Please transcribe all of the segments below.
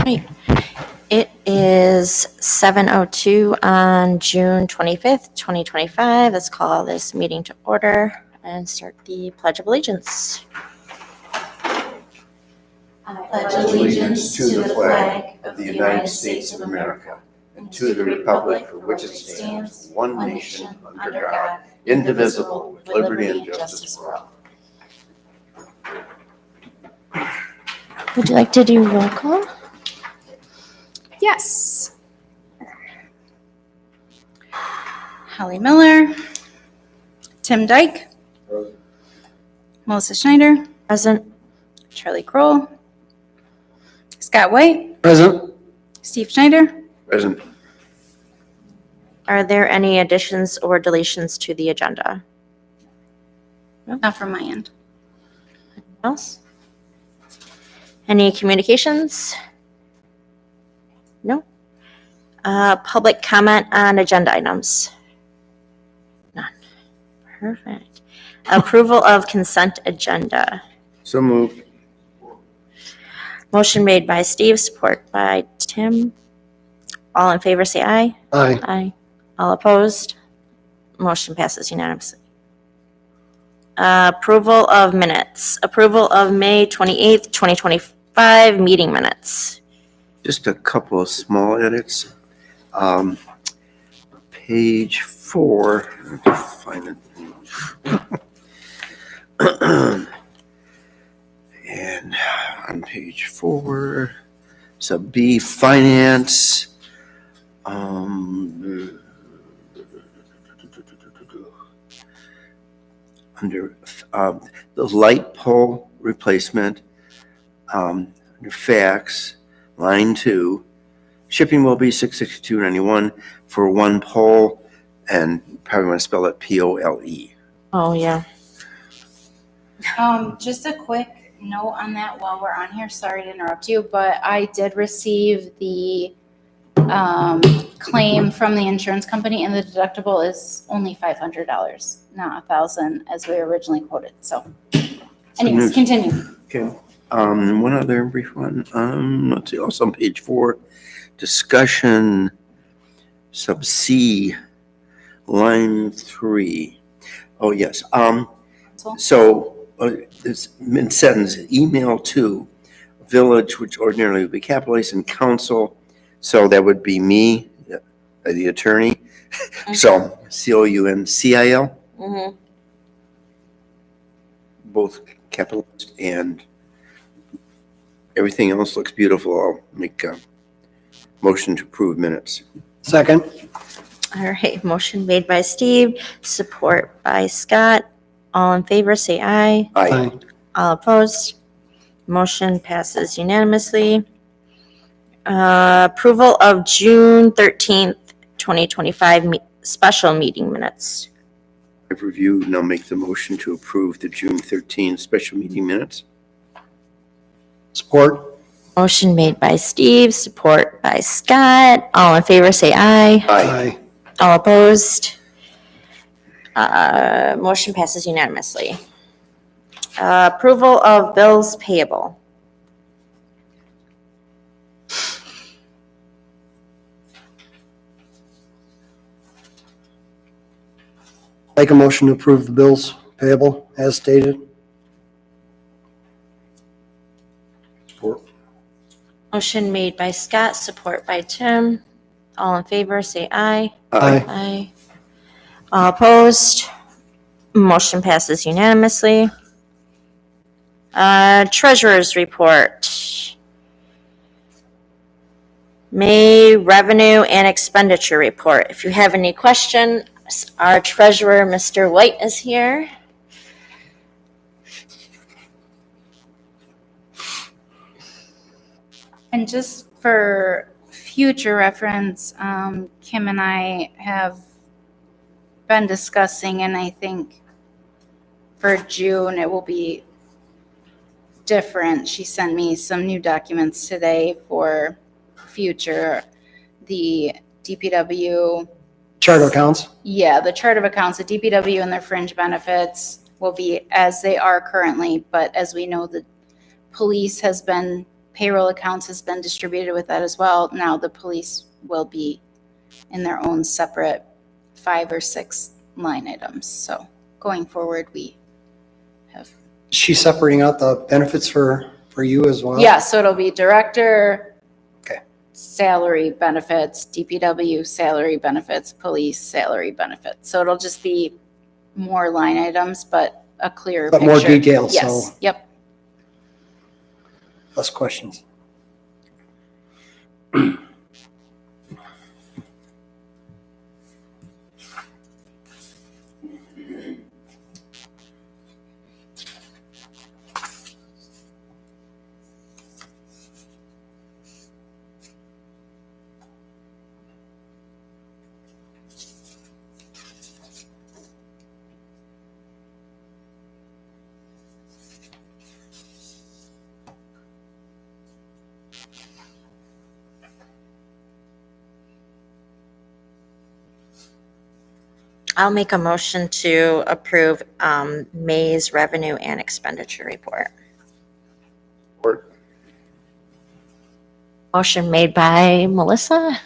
right. It is 7:02 on June 25th, 2025. Let's call this meeting to order and start the Pledge of Allegiance. I pledge allegiance to the flag of the United States of America and to the republic for which it stands, one nation, under God, indivisible, with liberty and justice for all. Would you like to do roll call? Yes. Holly Miller, Tim Dyke, Melissa Schneider, Present. Charlie Kroll, Scott White, Present. Steve Schneider. Present. Are there any additions or deletions to the agenda? Not from my end. Else? Any communications? No. Public comment on agenda items? None. Perfect. Approval of consent agenda. So moved. Motion made by Steve, support by Tim. All in favor say aye. Aye. Aye. All opposed? Motion passes unanimously. Approval of minutes. Approval of May 28th, 2025 meeting minutes. Just a couple of small edits. Page 4. I have to find it. And on page 4, sub B, finance. Under the light pole replacement, under fax, line 2, shipping will be $662.91 for one pole, and probably want to spell it P-O-L-E. Oh, yeah. Just a quick note on that while we're on here. Sorry to interrupt you, but I did receive the claim from the insurance company, and the deductible is only $500, not $1,000 as we originally quoted. So, anyways, continue. Okay. One other brief one. Let's see. Also on page 4, discussion, sub C, line 3. Oh yes. So it's in sentence, email to village, which ordinarily would be capitalized, and council. So that would be me, the attorney. Mm-hmm. So C-O-U-N-C-I-L, Mm-hmm. both capitalized, and everything else looks beautiful. I'll make a motion to approve minutes. Second. All right. Motion made by Steve, support by Scott. All in favor say aye. Aye. All opposed? Motion passes unanimously. Approval of June 13th, 2025 special meeting minutes. I've reviewed, and I'll make the motion to approve the June 13th special meeting minutes. Support. Motion made by Steve, support by Scott. All in favor say aye. Aye. All opposed? Motion passes unanimously. Approval of bills payable. Make a motion to approve the bills payable as stated. Support. Motion made by Scott, support by Tim. All in favor say aye. Aye. Aye. All opposed? Motion passes unanimously. Treasurer's report. May revenue and expenditure report. If you have any question, our treasurer, Mr. White, is here. And just for future reference, Kim and I have been discussing, and I think for June it will be different. She sent me some new documents today for future. The DPW. Chart of accounts. Yeah, the chart of accounts, the DPW and their fringe benefits will be as they are currently, but as we know, the police has been payroll accounts has been distributed with that as well. Now the police will be in their own separate 5 or 6 line items. So going forward, we have. She's separating out the benefits for you as well? Yeah, so it'll be director. Okay. Salary benefits, DPW salary benefits, police salary benefits. So it'll just be more line items, but a clearer But picture. more details, Yes, so yep. less questions. I'll make a motion to approve May's revenue and expenditure report. Support. Motion made by Melissa,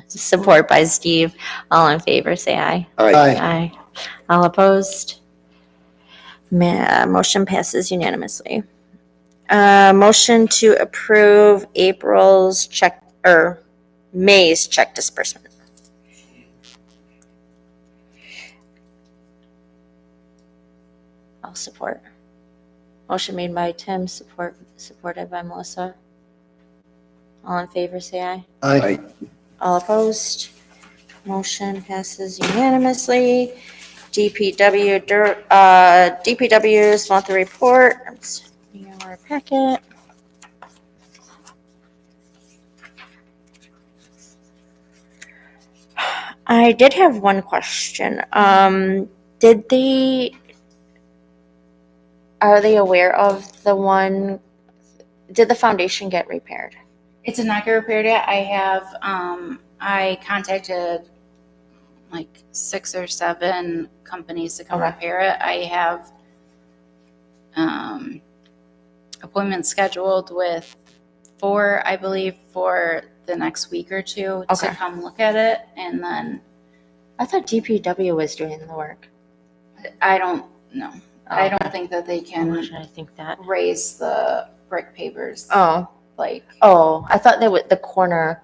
support by Steve. All in favor, say aye. Aye. Aye. All opposed? Motion passes unanimously. Motion to approve April's check, or May's check disbursement. I'll support. Motion made by Tim, supported by Melissa. All in favor, say aye. Aye. All opposed? Motion passes unanimously. DPW's monthly report. It's in your packet. I did have one question. Are they aware of the one, did the foundation get repaired? It did not get repaired yet. I contacted like 6 or 7 companies to come Okay. repair it. I have appointments scheduled with 4, I believe, for the next week or 2 Okay. to come look at it. And then I thought DPW was doing the work. I don't know. I Okay. don't think that they Why can should I think that? raise the brick pavers. Oh, Like, I thought they would, the corner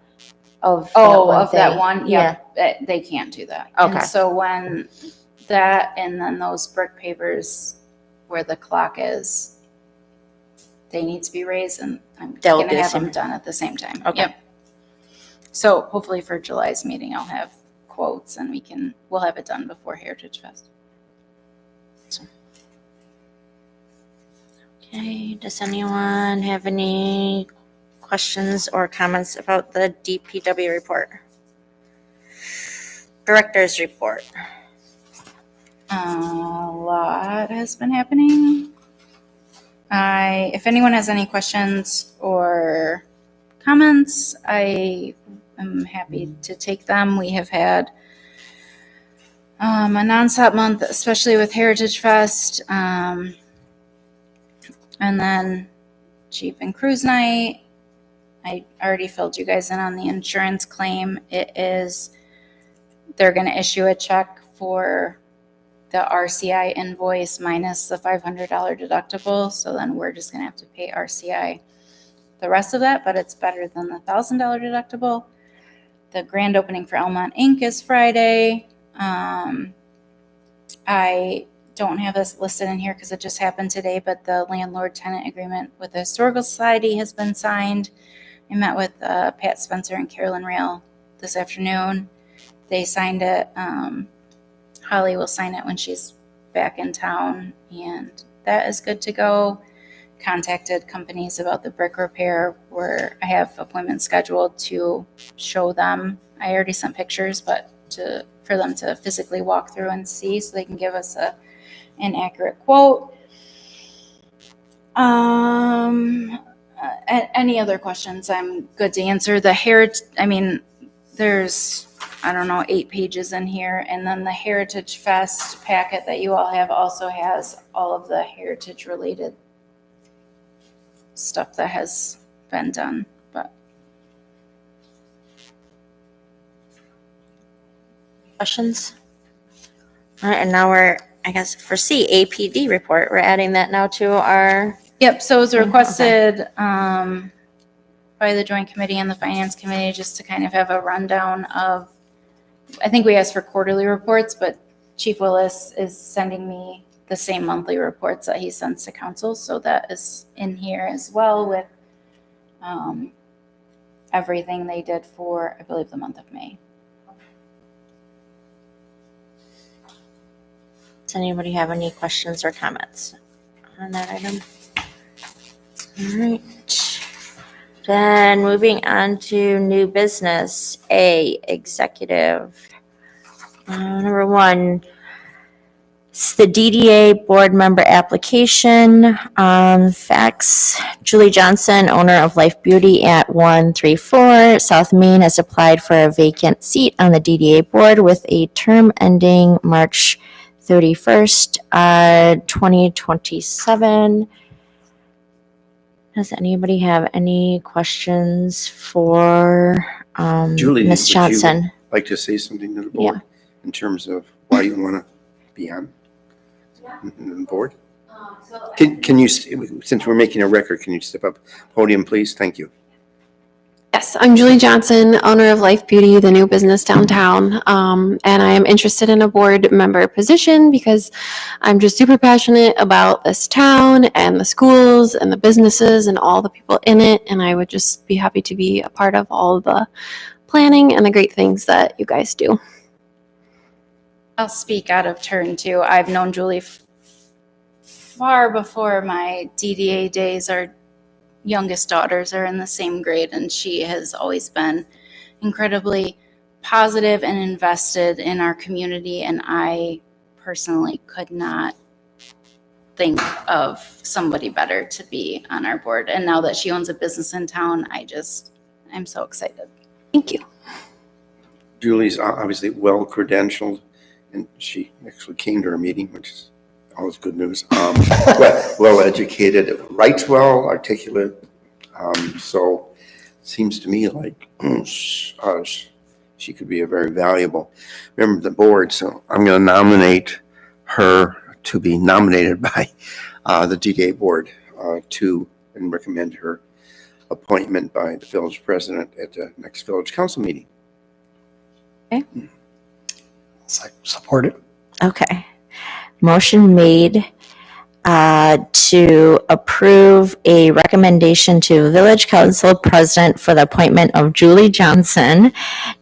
of that thing. one. Yeah. They can't do that. Okay. And so when that, and then those brick pavers where the clock is, they need to be raised, and I'm They'll going do to the have same. them done at the same time. Okay. Yep. So hopefully for July's meeting, I'll have quotes and we'll have it done before Heritage Fest. Okay, does anyone have any questions or comments about the DPW report? Director's report. A lot has been happening. If anyone has any questions or comments, I am happy to take them. We have had a nonstop month, especially with Heritage Fest. And then Jeep and Cruise Night. I already filled you guys in on the insurance claim. They're going to issue a check for the RCI invoice minus the $500 deductible. So then we're just going to have to pay RCI the rest of that, but it's better than the $1,000 deductible. The grand opening for Almont Inc. is Friday. I don't have this listed in here because it just happened today, but the landlord-tenant agreement with the Historical Society has been signed. I met with Pat Spencer and Carolyn Rail this afternoon. They signed it. Holly will sign it when she's back in town, and that is good to go. Contacted companies about the brick repair, where I have appointments scheduled to show them. I already sent pictures, but for them to physically walk through and see so they can give us an accurate quote. Any other questions I'm good to answer. There's, 8 pages in here. And then the Heritage Fest packet that you all have also has all of the heritage related stuff that has been done, but Questions? All right, and now we're, I guess, for C, APD report. We're adding that now to our, yep, so it was Okay. requested by the Joint Committee and the Finance Committee just to kind of have a rundown of, I think we asked for quarterly reports, but Chief Willis is sending me the same monthly reports that he sends to council, so that is in here as well with everything they did for, I believe, the month of May. does anybody have any questions or comments on that item? All right. Then moving on to new business, A, executive. Number one, it's the DDA board member application. Facts, Julie Johnson, owner of Life Beauty at 134 South Main, has applied for a vacant seat on the DDA board with a term ending March 31st, 2027. Does anybody have any questions for Julie, Ms. would you Johnson? like to say something to the board in terms of why you want to be on the board? Can you, since we're making a record, can you step up podium, please? Thank you. Yes, I'm Julie Johnson, owner of Life Beauty, the new business downtown. And I am interested in a board member position because I'm just super passionate about this town and the schools and the businesses and all the people in it. And I would just be happy to be a part of all the planning and the great things that you guys do. I'll speak out of turn too. I've known Julie far before my DDA days. Our youngest daughters are in the same grade, and she has always been incredibly positive and invested in our community. And I personally could not think of somebody better to be on our board. And now that she owns a business in town, I'm so excited. Thank you. Julie's obviously well credentialed, and she actually came to our meeting, which is always good news. Well educated, writes well, articulate. So it seems to me like she could be a very valuable member of the board. So I'm going to nominate her to be nominated by the DDA board and recommend her appointment by the village president at the next village council meeting. Support it. Okay. Motion made to approve a recommendation to Village Council President for the appointment of Julie Johnson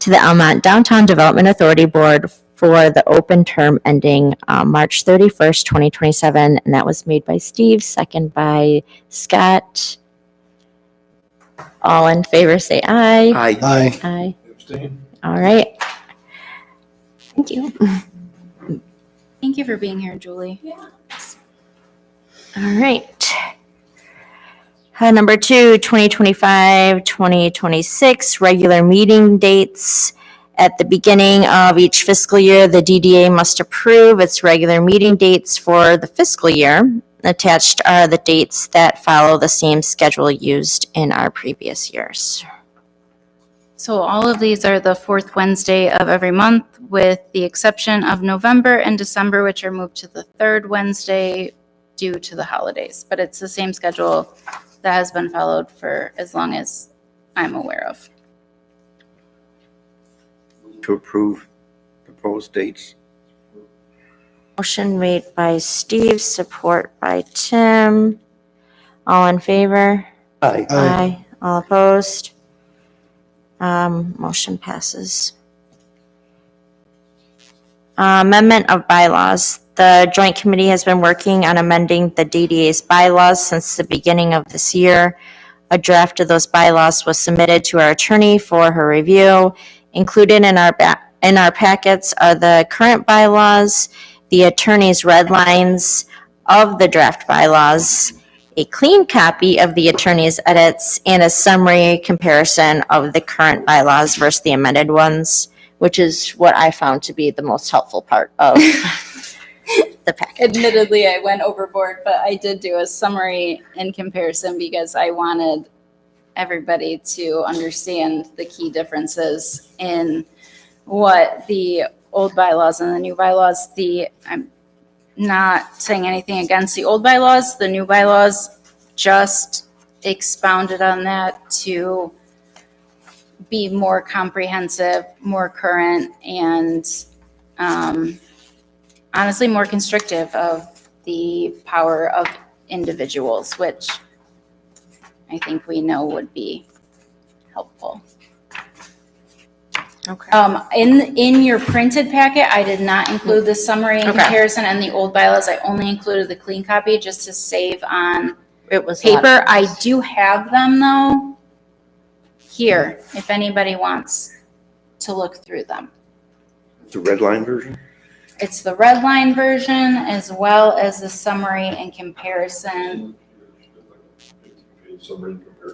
to the Almont Downtown Development Authority Board for the open term ending March 31st, 2027. And that was made by Steve, second by Scott. All in favor, say aye. Aye. Aye. Aye. All right. Thank you. Thank you for being here, Julie. All right. Number two, 2025-2026 regular meeting dates. At the beginning of each fiscal year, the DDA must approve its regular meeting dates for the fiscal year. Attached are the dates that follow the same schedule used in our previous years. So all of these are the fourth Wednesday of every month, with the exception of November and December, which are moved to the third Wednesday due to the holidays. But it's the same schedule that has been followed for as long as I'm aware of. To approve proposed dates. Motion made by Steve, support by Tim. All in favor? Aye. Aye. All opposed? Motion passes. Amendment of bylaws. The Joint Committee has been working on amending the DDA's bylaws since the beginning of this year. A draft of those bylaws was submitted to our attorney for her review. Included in our packets are the current bylaws, the attorney's red lines of the draft bylaws, a clean copy of the attorney's edits, and a summary comparison of the current bylaws versus the amended ones, which is what I found to be the most helpful part of the packet. Admittedly, I went overboard, but I did do a summary in comparison because I wanted everybody to understand the key differences in what the old bylaws and the new bylaws. I'm not saying anything against the old bylaws. The new bylaws just expounded on that to be more comprehensive, more current, and honestly more constrictive of the power of individuals, which I think we know would be helpful. Okay. In your printed packet, I did not include the summary and Okay. comparison and the old bylaws. I only included the clean copy just to save on It was a lot of paper. I things. do have them though here, if anybody wants to look through them. The red line version? It's the red line version as well as the summary and comparison.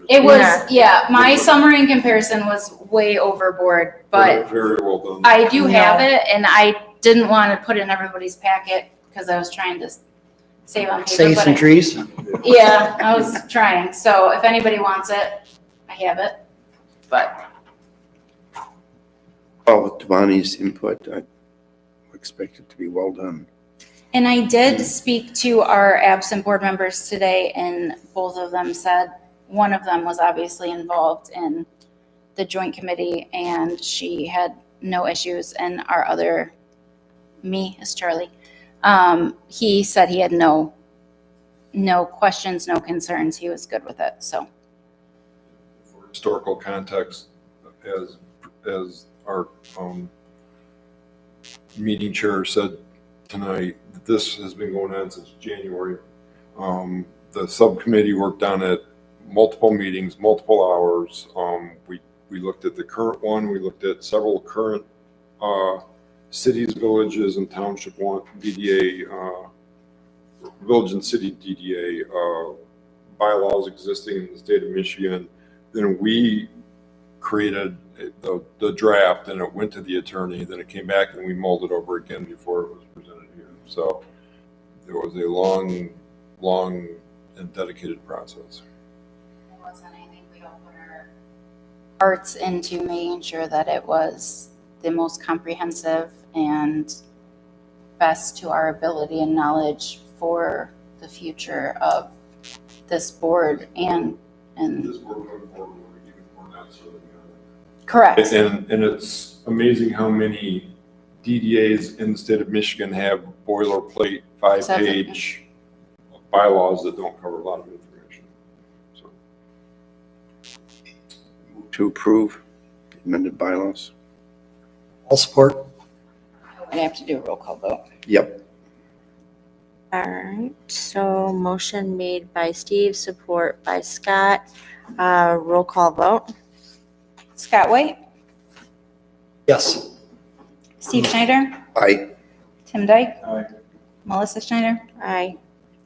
It was, yeah, my summary and comparison was way overboard, but Very well done. I do have No. it, and I didn't want to put it in everybody's packet because I was trying to save on paper. Save but some I- trees. Yeah, I was trying. So if anybody wants it, I have it. But Well, with Devani's input, I expect it to be well done. and I did speak to our absent board members today, and both of them said one of them was obviously involved in the joint committee, and she had no issues. And our other, me as Charlie, he said he had no questions, no concerns. He was good with it. So For historical context, as our meeting chair said tonight, this has been going on since January. The subcommittee worked on it multiple meetings, multiple hours. We looked at the current one. We looked at several current cities, villages, and township DDA, village and city DDA bylaws existing in the state of Michigan. Then we created the draft, and it went to the attorney. Then it came back, and we molded over again before it was presented here. So it was a long and dedicated process. it wasn't anything we all put our hearts into making sure that it was the most comprehensive and best to our ability and knowledge for the future of this board and This work going forward, even more not so than correct. And it's amazing how many DDAs in the state of Michigan have boilerplate 5-page bylaws that don't cover a lot of information. So To approve amended bylaws? All support. I have to do a roll call vote. Yep. All right, so motion made by Steve, support by Scott. Roll call vote. Scott White, Yes. Steve Schneider, Aye. Tim Dyke, Aye. Melissa Schneider, Aye.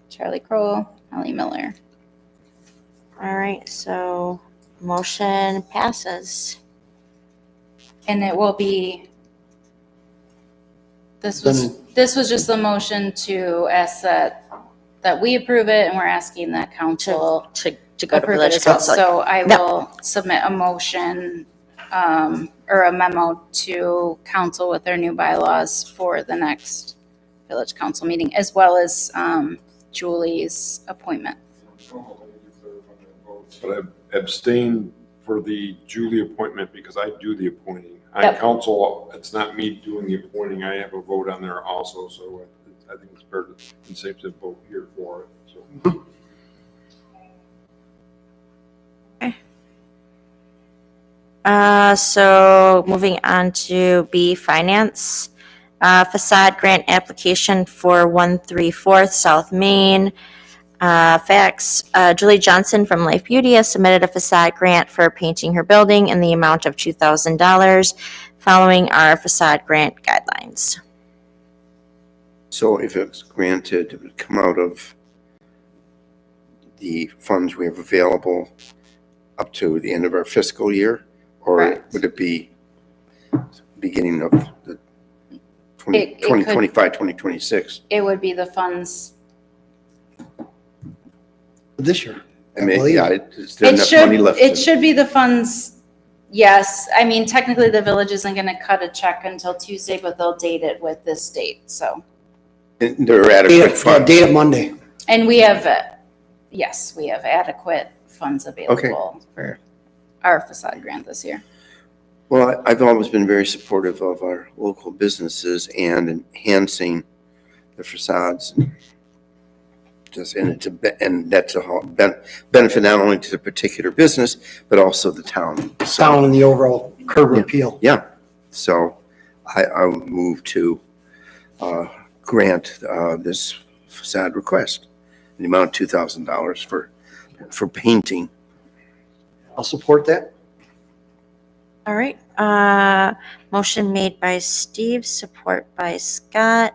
Charlie Crowell, Holly Miller. All right, so motion passes. And it will be, this was just the motion to ask that we approve it, and we're asking that council To go to approve it village as well. council. So I No. will submit a motion or a memo to council with their new bylaws for the next village council meeting, as well as Julie's appointment. But I abstained for the Julie appointment because I do the appointing. On Yep. council, it's not me doing the appointing. I have a vote on there also, so I think it's fair and safe to vote here for it. So. So moving on to B, finance. Facade grant application for 134 South Main. Facts, Julie Johnson from Life Beauty has submitted a facade grant for painting her building in the amount of $2,000 following our facade grant guidelines. So if it's granted, it would come out of the funds we have available up to the end of our fiscal year? Or Correct. would it be beginning of the It could- 2025, 2026? It would be the funds This year. I mean, believe. yeah, is there It enough should, money left? it should be the funds, yes. I mean, technically, the village isn't gonna cut a check until Tuesday, but they'll date it with this date, so. There are adequate funds. Date of Monday. And we have, yes, we have adequate funds available for our facade grant this year. Well, I've always been very supportive of our local businesses and enhancing the facades. And that's a benefit not only to the particular business, but also the town. Down in the overall curb Yeah. appeal. Yeah, so I would move to grant this facade request, in the amount of $2,000 for painting. I'll support that. All right, motion made by Steve, support by Scott.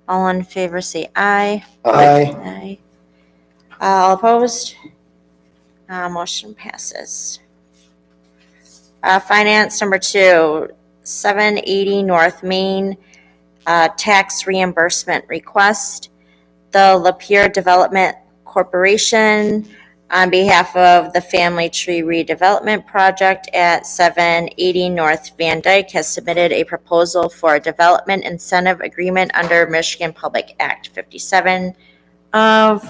All in favor, say aye. Aye. Aye. All opposed? Motion passes. Finance number 2, 780 North Main, tax reimbursement request. The Lapeer Development Corporation, on behalf of the Family Tree Redevelopment Project at 780 North Van Dyke, has submitted a proposal for a development incentive agreement under Michigan Public Act 57 of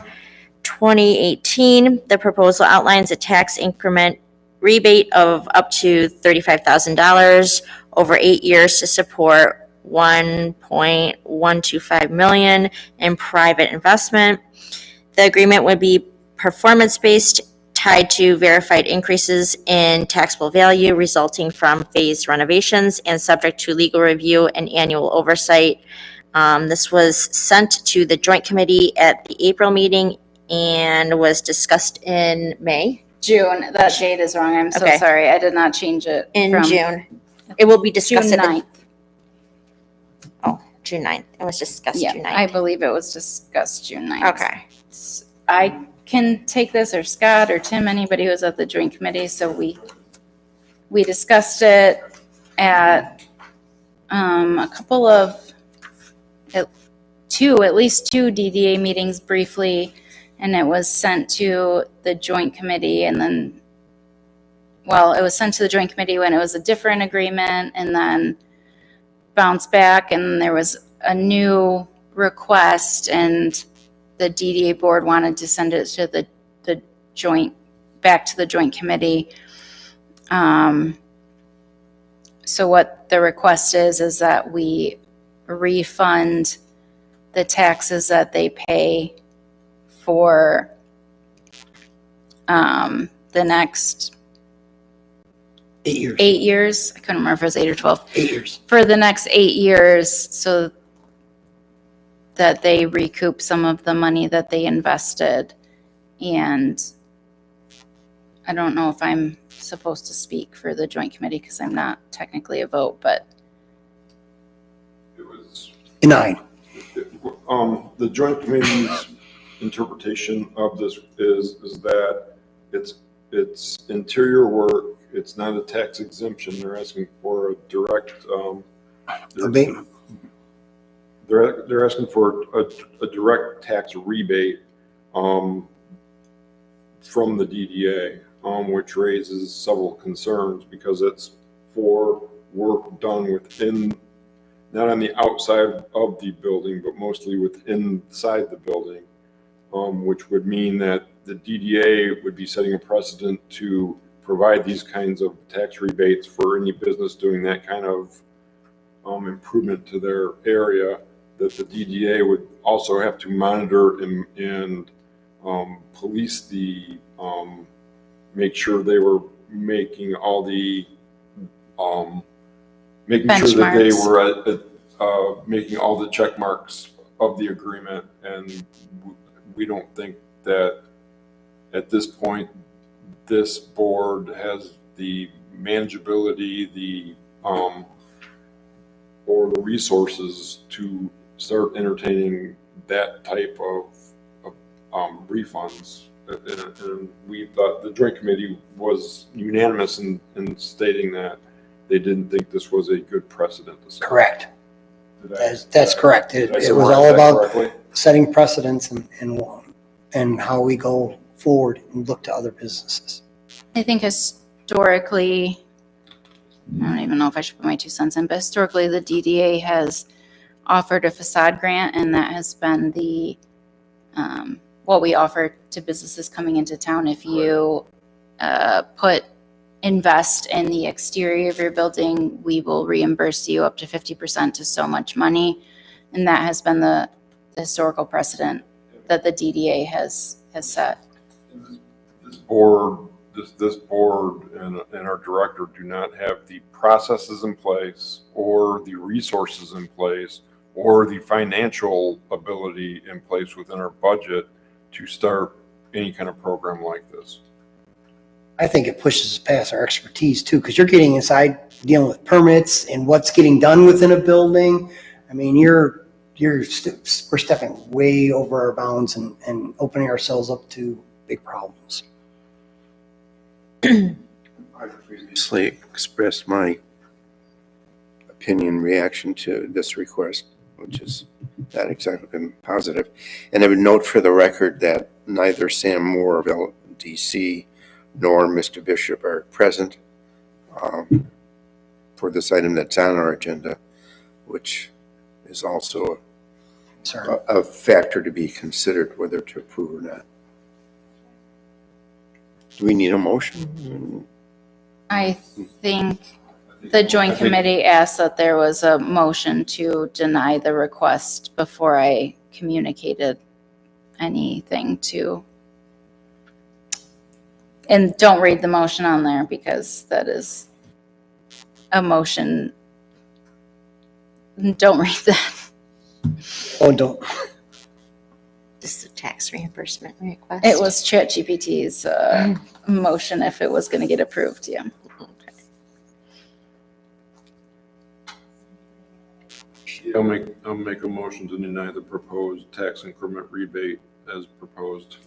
2018. The proposal outlines a tax increment rebate of up to $35,000 over 8 years to support $1.125 million in private investment. The agreement would be performance-based, tied to verified increases in taxable value resulting from phased renovations, and subject to legal review and annual oversight. This was sent to the Joint Committee at the April meeting and was discussed in May. June, that date is wrong, I'm so Okay. sorry, I did not change it. In from June. It will be June discussed at the, 9th. June 9th. It was discussed Yeah, June I 9th. believe it was discussed June 9th. Okay. I can take this, or Scott or Tim, anybody who was at the joint committee, so we discussed it at a couple of, at least two DDA meetings briefly, and it was sent to the joint committee, and then, well, it was sent to the joint committee when it was a different agreement, and then bounced back, and there was a new request, and the DDA board wanted to send it to the joint, back to the joint committee. So what the request is that we refund the taxes that they pay for the next 8 years. 8 years. I couldn't remember if it was 8 or 12. 8 years. For the next 8 years, so that they recoup some of the money that they invested. And I don't know if I'm supposed to speak for the joint committee because I'm not technically a vote, but It was, 9. the joint committee's interpretation of this is that it's interior work, it's not a tax exemption, they're asking for a direct, Abatement. they're asking for a direct tax rebate, from the DDA, which raises several concerns because it's for work done within, not on the outside of the building, but mostly inside the building, which would mean that the DDA would be setting a precedent to provide these kinds of tax rebates for any business doing that kind of improvement to their area, that the DDA would also have to monitor and police the, make sure they were making all the, making sure that they Benchmarks. were making all the check marks of the agreement. And we don't think that at this point, this board has the manageability, or the resources to start entertaining that type of refunds. And we thought the joint committee was unanimous in stating that they didn't think this was a good precedent to set. Correct. Did I- That's correct. did I It was summarize all that about correctly? setting precedents and how we go forward and look to other businesses? I think historically, I don't even know if I should put my 2 cents in, but historically, the DDA has offered a facade grant, and that has been the what we offer to businesses coming into town. If you invest in the exterior of your building, we will reimburse you up to 50% to so much money, and that has been the historical precedent that the DDA has set. This board, this board and our director do not have the processes in place or the resources in place or the financial ability in place within our budget to start any kind of program like this. I think it pushes us past our expertise too, because you're getting inside dealing with permits and what's getting done within a building. I mean, we're stepping way over our bounds and opening ourselves up to big problems. I previously expressed my opinion, reaction to this request, which is not exactly been positive. And I would note for the record that neither Sam Moore of LDC nor Mr. Bishop are present for this item that's on our agenda, which is also Sorry. a factor to be considered whether to approve or not. Do we need a motion? I think the joint committee asked that there was a motion to deny the request before I communicated anything to. And don't read the motion on there because that is a motion. Don't read that. Oh, don't. This is a tax reimbursement request. It was ChatGPT's motion if it was going to get approved, yeah. I'll make a motion to deny the proposed tax increment rebate as proposed.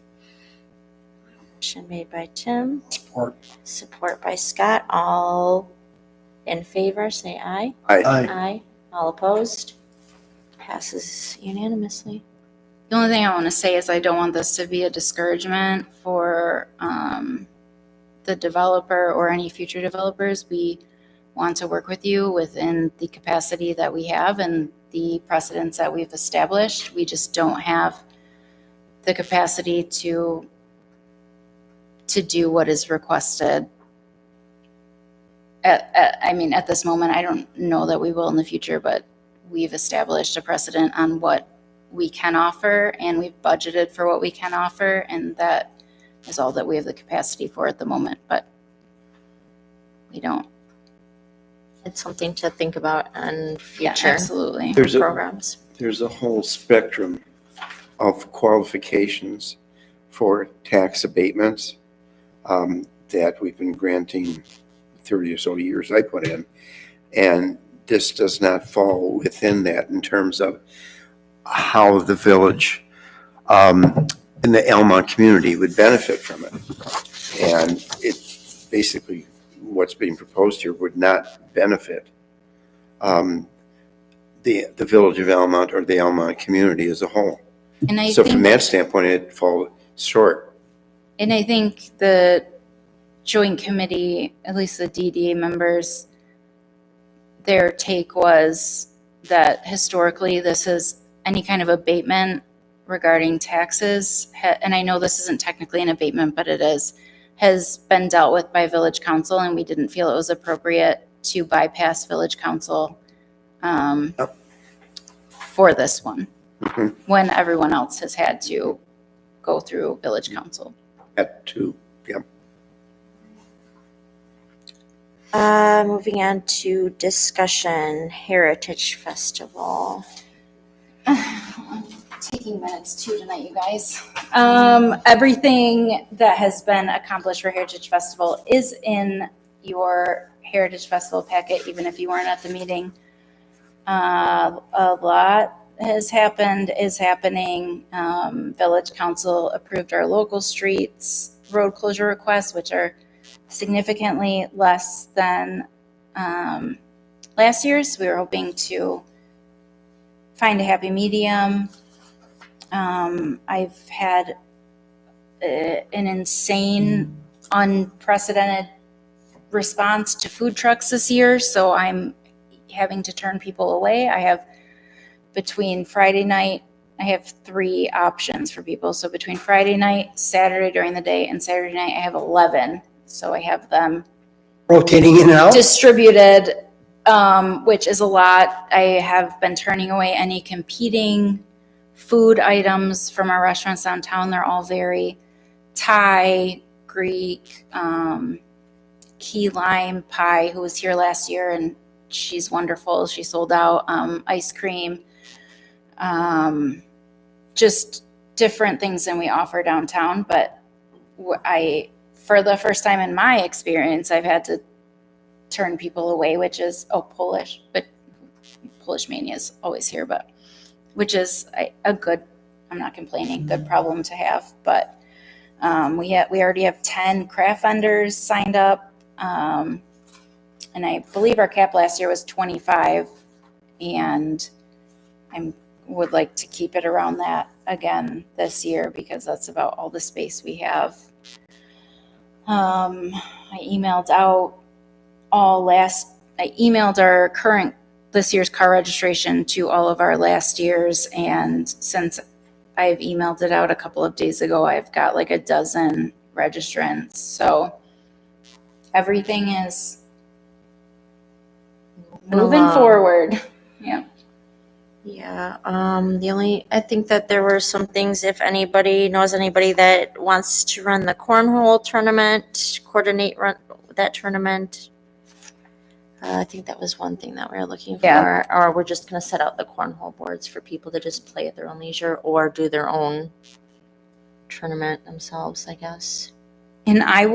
Motion made by Tim, Support. support by Scott. All in favor, say aye. Aye. Aye. All opposed? Passes unanimously. The only thing I want to say is I don't want this to be a discouragement for the developer or any future developers. We want to work with you within the capacity that we have and the precedents that we've established. We just don't have the capacity to do what is requested. At this moment, I don't know that we will in the future, but we've established a precedent on what we can offer, and we've budgeted for what we can offer, and that is all that we have the capacity for at the moment, but we don't. It's something to think about on Yeah, future absolutely. programs. There's a whole spectrum of qualifications for tax abatements that we've been granting 30 or so years I put in. And this does not fall within that in terms of how the village and the Almont community would benefit from it. And it basically, what's being proposed here would not benefit the village of Almont or the Almont community as a whole. And I So from think, that standpoint, it falls short. and I think the joint committee, at least the DDA members, their take was that historically this is any kind of abatement regarding taxes, and I know this isn't technically an abatement, but it is, has been dealt with by village council, and we didn't feel it was appropriate to bypass village council for this one, Mhm. when everyone else has had to go through village council. At two, yeah. Moving on to discussion, Heritage Festival. Taking minutes too tonight, you guys. Everything that has been accomplished for Heritage Festival is in your Heritage Festival packet, even if you weren't at the meeting. A lot has happened, is happening. Village Council approved our local streets road closure requests, which are significantly less than last year's. We were hoping to find a happy medium. I've had an insane, unprecedented response to food trucks this year, so I'm having to turn people away. I have between Friday night, I have 3 options for people. So between Friday night, Saturday during the day, and Saturday night, I have 11. So I have them Rotating in and out? distributed, which is a lot. I have been turning away any competing food items from our restaurants downtown. They're all very Thai, Greek, key lime pie, who was here last year, and she's wonderful. She sold out. Ice cream, just different things than we offer downtown. But for the first time in my experience, I've had to turn people away, which is, Polish, but Polish Mania is always here, but which is a good, I'm not complaining, good problem to have. But we already have 10 craft vendors signed up. And I believe our cap last year was 25, and I would like to keep it around that again this year because that's about all the space we have. I emailed our current this year's car registration to all of our last year's, and since I've emailed it out a couple of days ago, I've got like a dozen registrants. So everything is moving along. forward. Yeah. Yeah, I think that there were some things, if anybody knows anybody that wants to run the cornhole tournament, coordinate that tournament. I think that was one thing that we were looking for. Yeah. Or we're just gonna set out the cornhole boards for people to just play at their own leisure or do their own tournament themselves, I guess. And I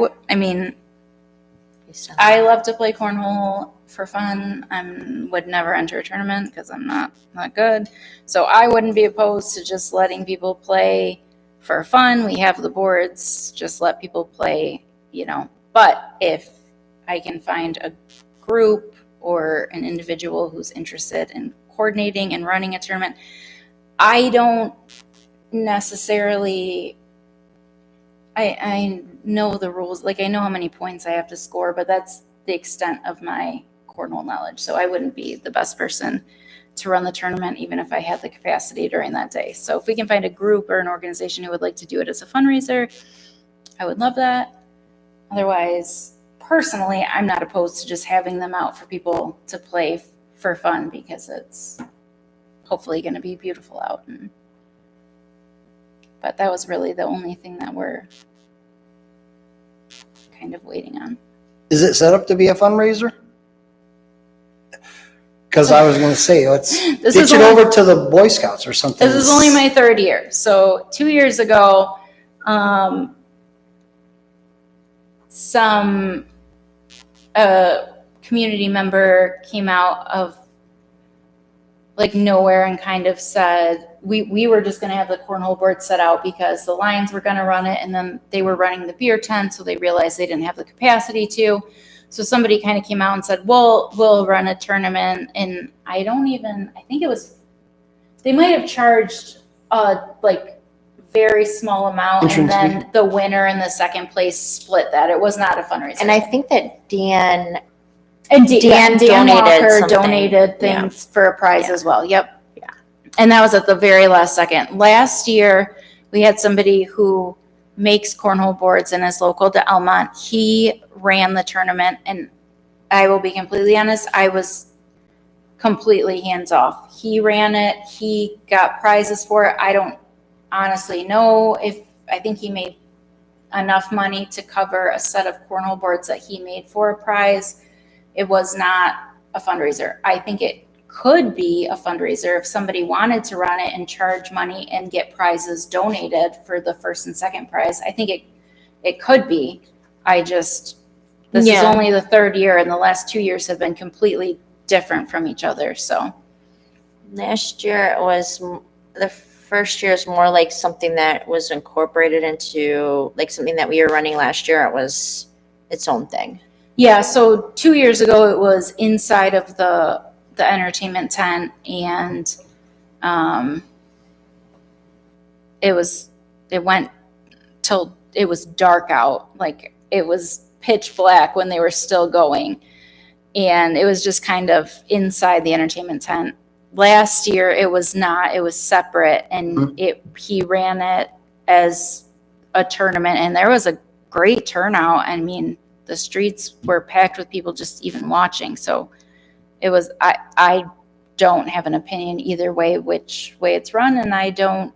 based on I that. love to play cornhole for fun. I would never enter a tournament because I'm not good. So I wouldn't be opposed to just letting people play for fun. We have the boards, just let people play, But if I can find a group or an individual who's interested in coordinating and running a tournament, I don't necessarily, I know the rules, like I know how many points I have to score, but that's the extent of my cornhole knowledge. So I wouldn't be the best person to run the tournament, even if I had the capacity during that day. So if we can find a group or an organization who would like to do it as a fundraiser, I would love that. Otherwise, personally, I'm not opposed to just having them out for people to play for fun because it's hopefully going to be beautiful out. But that was really the only thing that we're kind of waiting on. Is it set up to be a fundraiser? Because I was going to say, let's This ditch is it only- over to the Boy Scouts or something. This is only my 3rd year. So 2 years ago, some community member came out of like nowhere and kind of said, we were just going to have the cornhole board set out because the Lions were going to run it, and then they were running the beer tent, so they realized they didn't have the capacity to. So somebody kind of came out and said, well, we'll run a tournament. And I think it was, they might have charged like very small amount, Entrance and then the winner and the second place split that. It was not a fundraiser. And I think that Dan Dan donated Walker something. donated things for a prize Yeah. as well. Yep. Yeah. And that was at the very last second. Last year, we had somebody who makes cornhole boards and is local to Almont. He ran the tournament, and I will be completely honest, I was completely hands off. He ran it. He got prizes for it. I don't honestly know I think he made enough money to cover a set of cornhole boards that he made for a prize. It was not a fundraiser. I think it could be a fundraiser if somebody wanted to run it and charge money and get prizes donated for the first and second prize. I think it could be. This is Yeah. only the 3rd year, and the last 2 years have been completely different from each other. So last year the first year is more like something that was incorporated into like something that we were running last year. It was its own thing. yeah, so 2 years ago it was inside of the entertainment tent, and it went till it was dark out. Like it was pitch black when they were still going. And it was just kind of inside the entertainment tent. Last year it was not, it was separate, and he ran it as a tournament, and there was a great turnout. I mean, the streets were packed with people just even watching. So it was, I don't have an opinion either way, which way it's run. And I don't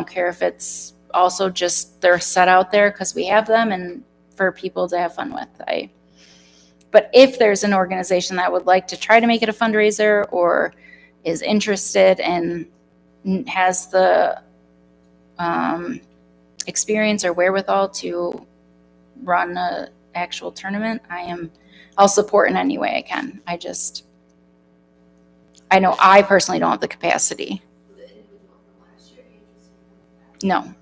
care if it's also just they're set out there because we have them and for people to have fun with. But if there's an organization that would like to try to make it a fundraiser or is interested and has the experience or wherewithal to run an actual tournament, I'll support in any way I can. I know I personally don't have the capacity. No,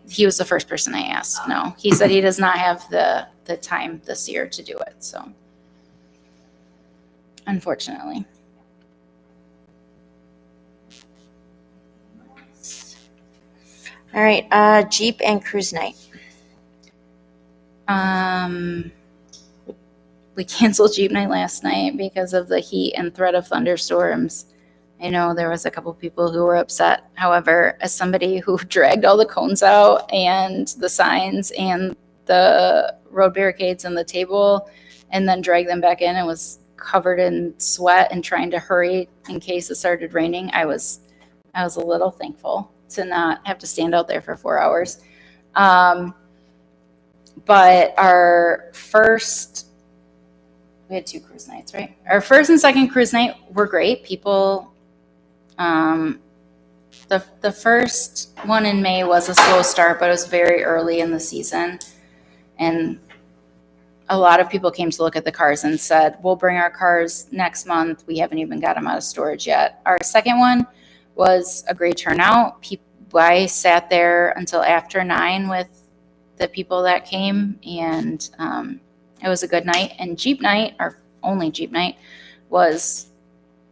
he was the first person I asked. No, he said he does not have the time this year to do it. So, unfortunately. All right, Jeep and cruise night. We canceled Jeep night last night because of the heat and threat of thunderstorms. I know there was a couple people who were upset. However, as somebody who dragged all the cones out and the signs and the road barricades and the table and then dragged them back in and was covered in sweat and trying to hurry in case it started raining, I was a little thankful to not have to stand out there for 4 hours. But we had 2 cruise nights, right? Our first and second cruise night were great. People, the first one in May was a slow start, but it was very early in the season. And a lot of people came to look at the cars and said, we'll bring our cars next month. We haven't even got them out of storage yet. Our second one was a great turnout. I sat there until after 9 with the people that came, and it was a good night. And Jeep night, our only Jeep night, was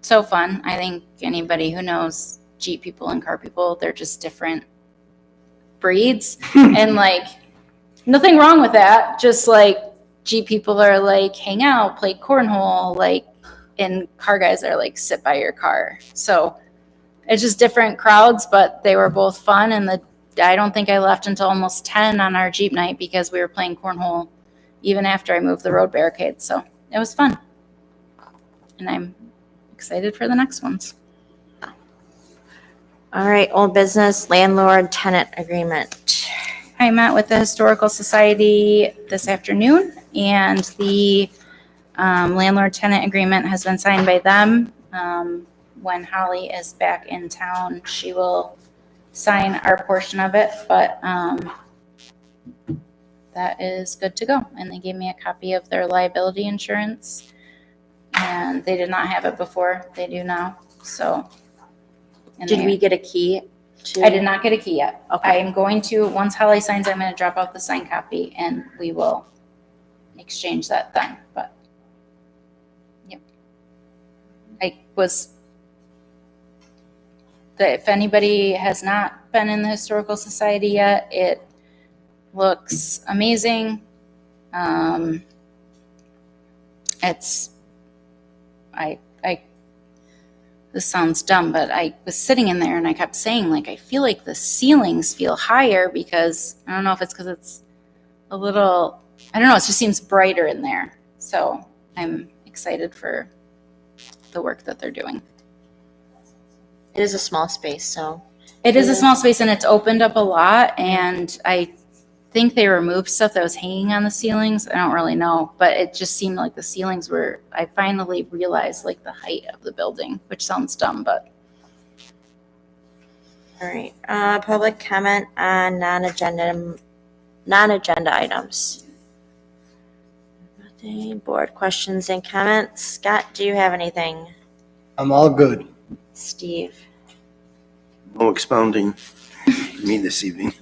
so fun. I think anybody who knows Jeep people and car people, they're just different breeds. And like, nothing wrong with that. Just like Jeep people are like hang out, play cornhole, like, and car guys are like sit by your car. So it's just different crowds, but they were both fun. And I don't think I left until almost 10 on our Jeep night because we were playing cornhole even after I moved the road barricades. So it was fun. And I'm excited for the next ones. All right, old business, landlord tenant agreement. I met with the Historical Society this afternoon, and the landlord tenant agreement has been signed by them. When Holly is back in town, she will sign our portion of it, but that is good to go. And they gave me a copy of their liability insurance, and they did not have it before. They do now. So, Did we get a key? I did not get a key yet. Okay. I am going to, once Holly signs, I'm going to drop off the signed copy, and we will exchange that then. But yep, if anybody has not been in the Historical Society yet, it looks amazing. This sounds dumb, but I was sitting in there and I kept saying, like, I feel like the ceilings feel higher because I don't know if it's because it's a little, I don't know, it just seems brighter in there. So I'm excited for the work that they're doing. It is a small space, so. It is a small space and it's opened up a lot, and I think they removed stuff that was hanging on the ceilings. I don't really know, but it just seemed like the ceilings were, I finally realized like the height of the building, which sounds dumb, but. All right, public comment on non-agenda items. Nothing. Board questions and comments. Scott, do you have anything? I'm all good. Steve? No expounding for me this evening.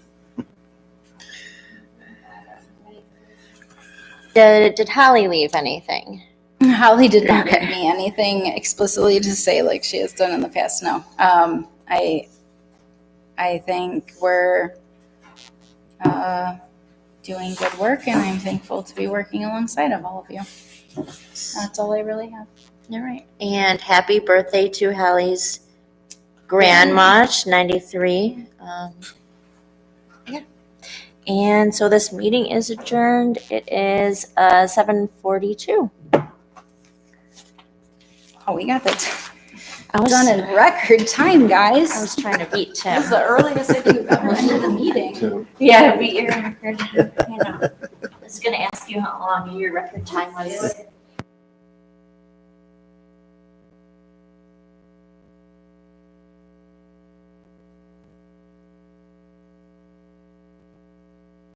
Did Holly leave anything? Holly did not give me anything explicitly to say like she has done in the past. No. I think we're doing good work, and I'm thankful to be working alongside of all of you. That's all I really have. All right. And happy birthday to Hallie's grandma, she's 93. Yeah. And so this meeting is adjourned. It is 7:42. Oh, we got that I was, done in record time, guys. I was trying to beat Tim. That's the earliest I think we've ever ended a meeting. Tim, Yeah, beat your record. I know. I was gonna ask you how long your record time was.